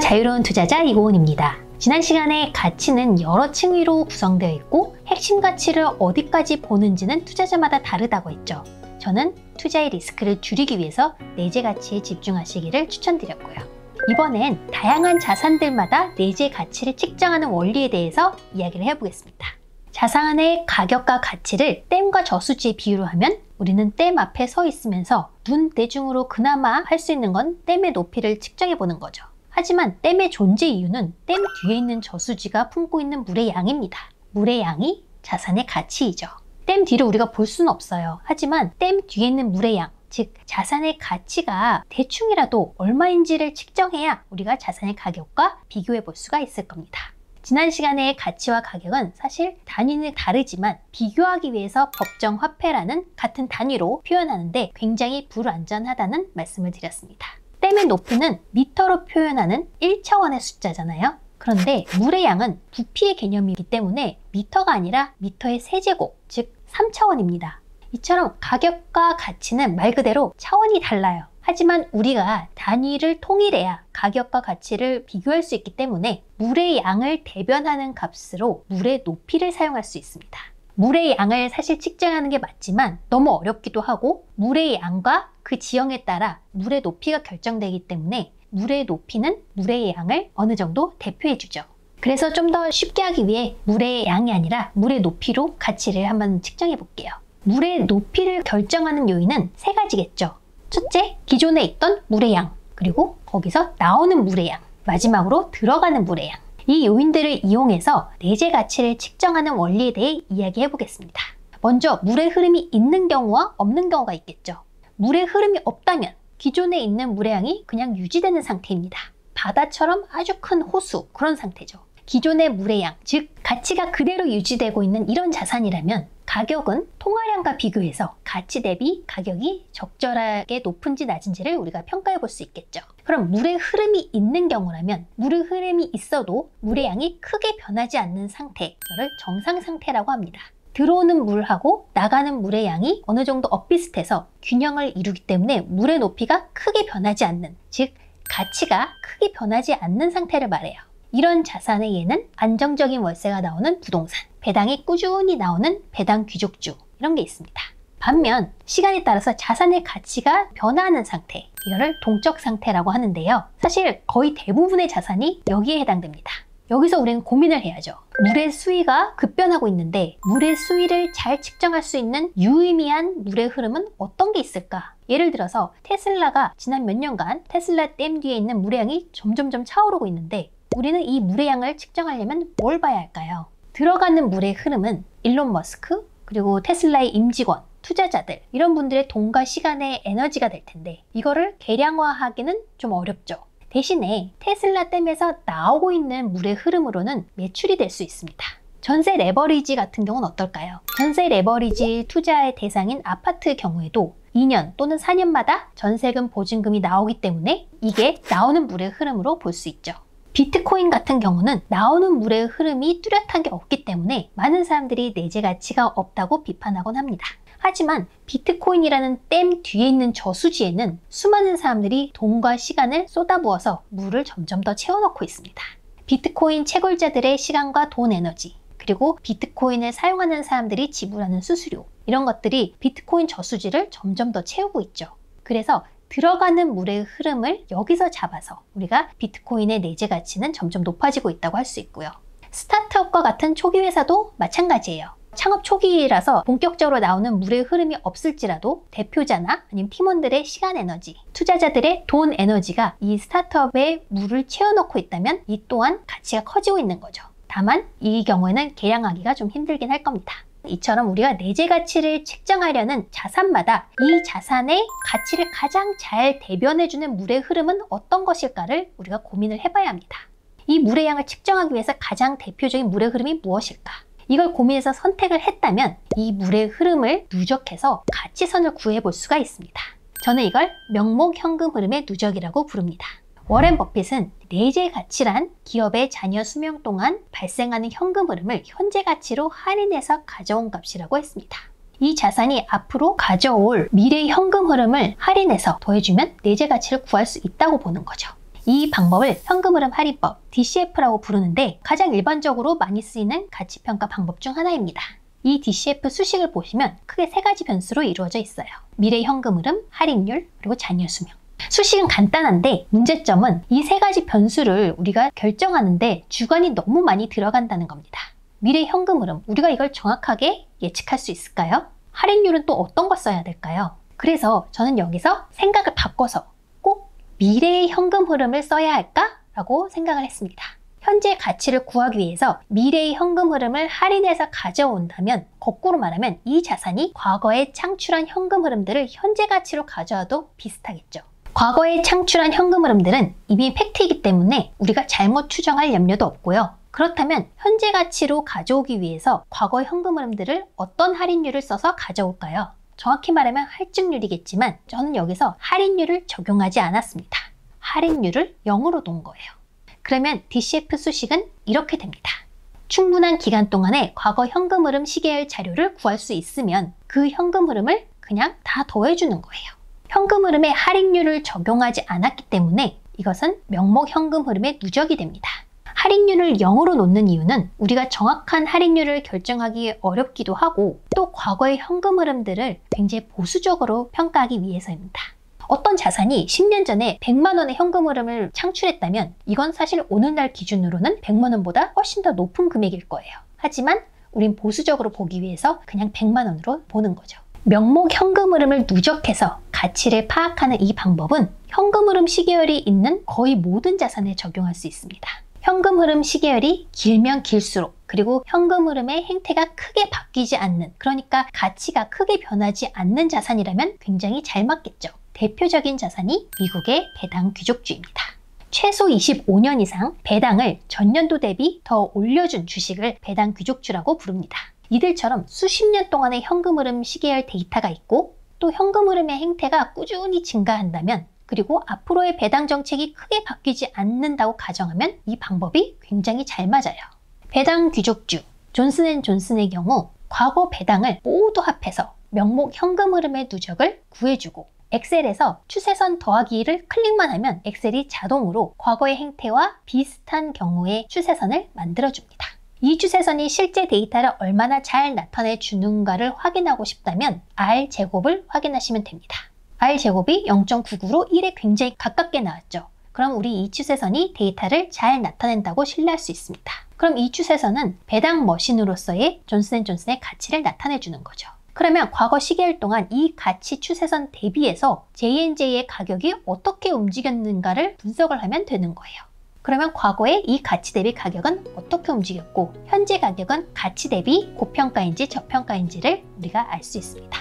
자유로운 투자자 이고은입니다. 지난 시간에 가치는 여러 층위로 구성되어 있고 핵심 가치를 어디까지 보는지는 투자자마다 다르다고 했죠. 저는 투자의 리스크를 줄이기 위해서 내재 가치에 집중하시기를 추천드렸고요. 이번엔 다양한 자산들마다 내재 가치를 측정하는 원리에 대해서 이야기를 해보겠습니다. 자산의 가격과 가치를 댐과 저수지의 비유로 하면 우리는 댐 앞에 서 있으면서 눈대중으로 그나마 할 수 있는 건 댐의 높이를 측정해 보는 거죠. 하지만 댐의 존재 이유는 댐 뒤에 있는 저수지가 품고 있는 물의 양입니다. 물의 양이 자산의 가치이죠. 댐 뒤를 우리가 볼 수는 없어요. 하지만 댐 뒤에 있는 물의 양, 즉 자산의 가치가 대충이라도 얼마인지를 측정해야 우리가 자산의 가격과 비교해 볼 수가 있을 겁니다. 지난 시간에 가치와 가격은 사실 단위는 다르지만 비교하기 위해서 법정 화폐라는 같은 단위로 표현하는데 굉장히 불완전하다는 말씀을 드렸습니다. 댐의 높이는 미터로 표현하는 1차원의 숫자잖아요. 그런데 물의 양은 부피의 개념이기 때문에 미터가 아니라 미터의 세제곱, 즉 3차원입니다. 이처럼 가격과 가치는 말 그대로 차원이 달라요. 하지만 우리가 단위를 통일해야 가격과 가치를 비교할 수 있기 때문에 물의 양을 대변하는 값으로 물의 높이를 사용할 수 있습니다. 물의 양을 사실 측정하는 게 맞지만 너무 어렵기도 하고 물의 양과 그 지형에 따라 물의 높이가 결정되기 때문에 물의 높이는 물의 양을 어느 정도 대표해 주죠. 그래서 좀 더 쉽게 하기 위해 물의 양이 아니라 물의 높이로 가치를 한번 측정해 볼게요. 물의 높이를 결정하는 요인은 세 가지겠죠. 첫째, 기존에 있던 물의 양, 그리고 거기서 나오는 물의 양, 마지막으로 들어가는 물의 양. 이 요인들을 이용해서 내재 가치를 측정하는 원리에 대해 이야기해 보겠습니다. 먼저 물의 흐름이 있는 경우와 없는 경우가 있겠죠. 물의 흐름이 없다면 기존에 있는 물의 양이 그냥 유지되는 상태입니다. 바다처럼 아주 큰 호수, 그런 상태죠. 기존의 물의 양, 즉 가치가 그대로 유지되고 있는 이런 자산이라면 가격은 통화량과 비교해서 가치 대비 가격이 적절하게 높은지 낮은지를 우리가 평가해 볼 수 있겠죠. 그럼 물의 흐름이 있는 경우라면 물의 흐름이 있어도 물의 양이 크게 변하지 않는 상태, 이거를 정상 상태라고 합니다. 들어오는 물하고 나가는 물의 양이 어느 정도 엇비슷해서 균형을 이루기 때문에 물의 높이가 크게 변하지 않는, 즉 가치가 크게 변하지 않는 상태를 말해요. 이런 자산의 예는 안정적인 월세가 나오는 부동산, 배당이 꾸준히 나오는 배당 귀족주, 이런 게 있습니다. 반면 시간에 따라서 자산의 가치가 변화하는 상태, 이거를 동적 상태라고 하는데요. 사실 거의 대부분의 자산이 여기에 해당됩니다. 여기서 우리는 고민을 해야죠. 물의 수위가 급변하고 있는데 물의 수위를 잘 측정할 수 있는 유의미한 물의 흐름은 어떤 게 있을까? 예를 들어서 테슬라가 지난 몇 년간 테슬라 댐 뒤에 있는 물의 양이 점점점 차오르고 있는데 우리는 이 물의 양을 측정하려면 뭘 봐야 할까요? 들어가는 물의 흐름은 일론 머스크, 그리고 테슬라의 임직원, 투자자들, 이런 분들의 돈과 시간의 에너지가 될 텐데 이거를 계량화하기는 좀 어렵죠. 대신에 테슬라 댐에서 나오고 있는 물의 흐름으로는 매출이 될 수 있습니다. 전세 레버리지 같은 경우는 어떨까요? 전세 레버리지 투자의 대상인 아파트의 경우에도 2년 또는 4년마다 전세금 보증금이 나오기 때문에 이게 나오는 물의 흐름으로 볼 수 있죠. 비트코인 같은 경우는 나오는 물의 흐름이 뚜렷한 게 없기 때문에 많은 사람들이 내재 가치가 없다고 비판하곤 합니다. 하지만 비트코인이라는 댐 뒤에 있는 저수지에는 수많은 사람들이 돈과 시간을 쏟아부어서 물을 점점 더 채워넣고 있습니다. 비트코인 채굴자들의 시간과 돈 에너지, 그리고 비트코인을 사용하는 사람들이 지불하는 수수료, 이런 것들이 비트코인 저수지를 점점 더 채우고 있죠. 그래서 들어가는 물의 흐름을 여기서 잡아서 우리가 비트코인의 내재 가치는 점점 높아지고 있다고 할 수 있고요. 스타트업과 같은 초기 회사도 마찬가지예요. 창업 초기라서 본격적으로 나오는 물의 흐름이 없을지라도 대표자나 아니면 팀원들의 시간 에너지, 투자자들의 돈 에너지가 이 스타트업에 물을 채워넣고 있다면 이 또한 가치가 커지고 있는 거죠. 다만 이 경우에는 계량하기가 좀 힘들긴 할 겁니다. 이처럼 우리가 내재 가치를 측정하려는 자산마다 이 자산의 가치를 가장 잘 대변해주는 물의 흐름은 어떤 것일까를 우리가 고민을 해봐야 합니다. 이 물의 양을 측정하기 위해서 가장 대표적인 물의 흐름이 무엇일까? 이걸 고민해서 선택을 했다면 이 물의 흐름을 누적해서 가치선을 구해볼 수가 있습니다. 저는 이걸 명목 현금 흐름의 누적이라고 부릅니다. 워렌 버핏은 내재 가치란 기업의 잔여 수명 동안 발생하는 현금 흐름을 현재 가치로 할인해서 가져온 값이라고 했습니다. 이 자산이 앞으로 가져올 미래 현금 흐름을 할인해서 더해주면 내재 가치를 구할 수 있다고 보는 거죠. 이 방법을 현금흐름 할인법, DCF라고 부르는데 가장 일반적으로 많이 쓰이는 가치평가 방법 중 하나입니다. 이 DCF 수식을 보시면 크게 3가지 변수로 이루어져 있어요. 미래 현금흐름, 할인율, 그리고 잔여 수명. 수식은 간단한데 문제점은 이 3가지 변수를 우리가 결정하는데 주관이 너무 많이 들어간다는 겁니다. 미래 현금흐름, 우리가 이걸 정확하게 예측할 수 있을까요? 할인율은 또 어떤 거 써야 될까요? 그래서 저는 여기서 생각을 바꿔서 꼭 미래의 현금 흐름을 써야 할까? 라고 생각을 했습니다. 현재 가치를 구하기 위해서 미래의 현금 흐름을 할인해서 가져온다면 거꾸로 말하면 이 자산이 과거에 창출한 현금 흐름들을 현재 가치로 가져와도 비슷하겠죠. 과거에 창출한 현금 흐름들은 이미 팩트이기 때문에 우리가 잘못 추정할 염려도 없고요. 그렇다면 현재 가치로 가져오기 위해서 과거의 현금 흐름들을 어떤 할인율을 써서 가져올까요? 정확히 말하면 할증률이겠지만 저는 여기서 할인율을 적용하지 않았습니다. 할인율을 0으로 놓은 거예요. 그러면 DCF 수식은 이렇게 됩니다. 충분한 기간 동안에 과거 현금 흐름 시계열 자료를 구할 수 있으면 그 현금 흐름을 그냥 다 더해주는 거예요. 현금 흐름에 할인율을 적용하지 않았기 때문에 이것은 명목 현금 흐름의 누적이 됩니다. 할인율을 0으로 놓는 이유는 우리가 정확한 할인율을 결정하기 어렵기도 하고 또 과거의 현금 흐름들을 굉장히 보수적으로 평가하기 위해서입니다. 어떤 자산이 10년 전에 100만 원의 현금 흐름을 창출했다면 이건 사실 오늘날 기준으로는 100만 원보다 훨씬 더 높은 금액일 거예요. 하지만 우린 보수적으로 보기 위해서 그냥 100만 원으로 보는 거죠. 명목 현금 흐름을 누적해서 가치를 파악하는 이 방법은 현금 흐름 시계열이 있는 거의 모든 자산에 적용할 수 있습니다. 현금 흐름 시계열이 길면 길수록 그리고 현금 흐름의 행태가 크게 바뀌지 않는, 그러니까 가치가 크게 변하지 않는 자산이라면 굉장히 잘 맞겠죠. 대표적인 자산이 미국의 배당 귀족주입니다. 최소 25년 이상 배당을 전년도 대비 더 올려준 주식을 배당 귀족주라고 부릅니다. 이들처럼 수십 년 동안의 현금 흐름 시계열 데이터가 있고 또 현금 흐름의 행태가 꾸준히 증가한다면 그리고 앞으로의 배당 정책이 크게 바뀌지 않는다고 가정하면 이 방법이 굉장히 잘 맞아요. 배당 귀족주 존슨앤존슨의 경우 과거 배당을 모두 합해서 명목 현금 흐름의 누적을 구해주고 엑셀에서 추세선 더하기를 클릭만 하면 엑셀이 자동으로 과거의 행태와 비슷한 경우의 추세선을 만들어줍니다. 이 추세선이 실제 데이터를 얼마나 잘 나타내 주는가를 확인하고 싶다면 R제곱을 확인하시면 됩니다. R제곱이 0.99로 1에 굉장히 가깝게 나왔죠. 그럼 우리 이 추세선이 데이터를 잘 나타낸다고 신뢰할 수 있습니다. 그럼 이 추세선은 배당 머신으로서의 존슨앤존슨의 가치를 나타내주는 거죠. 그러면 과거 시계열 동안 이 가치 추세선 대비해서 J&J의 가격이 어떻게 움직였는가를 분석을 하면 되는 거예요. 그러면 과거에 이 가치 대비 가격은 어떻게 움직였고 현재 가격은 가치 대비 고평가인지 저평가인지를 우리가 알 수 있습니다.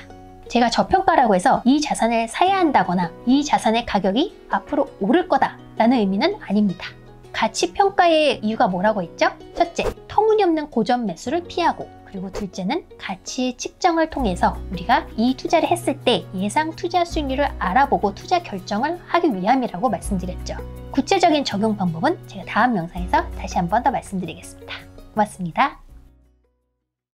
제가 저평가라고 해서 이 자산을 사야 한다거나 이 자산의 가격이 앞으로 오를 거다라는 의미는 아닙니다. 가치 평가의 이유가 뭐라고 했죠? 첫째, 터무니없는 고점 매수를 피하고, 그리고 둘째는 가치 측정을 통해서 우리가 이 투자를 했을 때 예상 투자 수익률을 알아보고 투자 결정을 하기 위함이라고 말씀드렸죠. 구체적인 적용 방법은 제가 다음 영상에서 다시 한 번 더 말씀드리겠습니다. 고맙습니다.